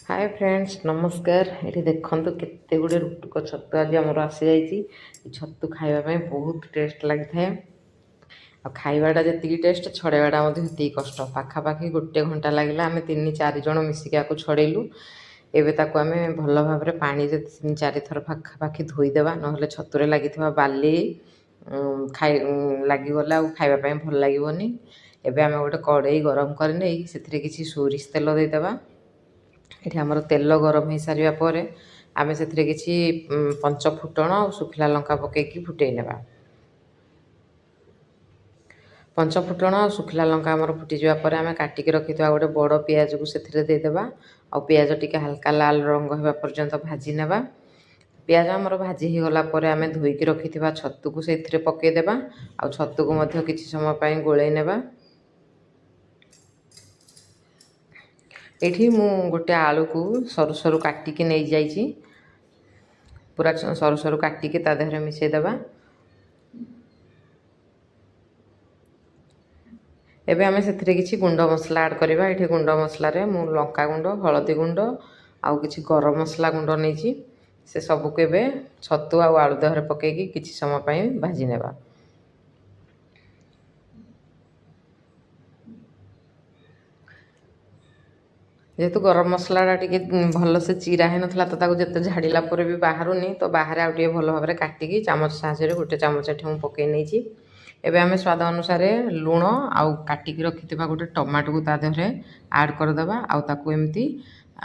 Hi friends नमस्कार। ये देखो केते गुड़े रुटुक छतु आज आमर आसी जाइए। छतु खाइबा बहुत टेस्ट लगी था। आ खाइबाटा जी टेस्ट छड़ेबाटा से कष्ट। पाखापाखि गोटे घंटा लगे आम 3-4 जन मिसिक छड़ेलु। एबे ताको आमे भल भाव में पानी 3-4 थर पाखापाखि धोईदेवा ना छतुरे लगी बाली खाई लगिगला खाइबापी भल लगे। एबे आमे गोटे कड़ई गरम कर किसी सोरिष तेल देदेबा। ये आमर तेल गरम हो सारा पर आम से किसी पंच फुटण और सुखिला लंका पकईकी फुटई नेबा। पंच फुटण और सुखिला लंका आमर फुटी जावापर आम काटिक रखि गोटे बड़ पियाज को से देदेबा। आ पियाज टिके हल्का लाल रंग होगा पर्यंत भाजी नेबा। पियाज आमर भाजी हो गला पर आम धोईकी रखि छतु को से पकईदेबा। आ छतु को किसी समय गोलई नेबा। ये मु गोटे आलू को सरू सरू काटिकी नहीं जाइए। पूरा सरू सरू काटिकी ता देहरे मिसईदेबा। एबे आमे से किसी गुंड मसला ऐड करवा। ये गुंड मसला मु लंका गुंड हलदी गुंड आउ किसी गरम मसला गुंड नहीं से सबको एवं छतु आलू देहरे पकईकी किसी समय भाजी नेबा। जेहेतु गरम मसलाटा टी भल से चिरा है नाला तो जिते झाड़िला भी बाहरुनी तो बाहर आउ टे भल भाव में काटिकी चामच साहाଯ୍य गोटे चामच एठी मु पकई नहीं। एबे आमे स्वाद अनुसार लुण आउ काटिकी रखि गोटे टमाटो को ता देहरे ऐड करदेबा। आउ ताकू एमती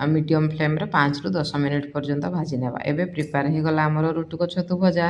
मीडियम फ्लेम रे 5 ରୁ 10 मिनिट पर्यंत भाजी नेबा। एबे प्रिपेयर हो गला हमर रुटुक छतु भजा।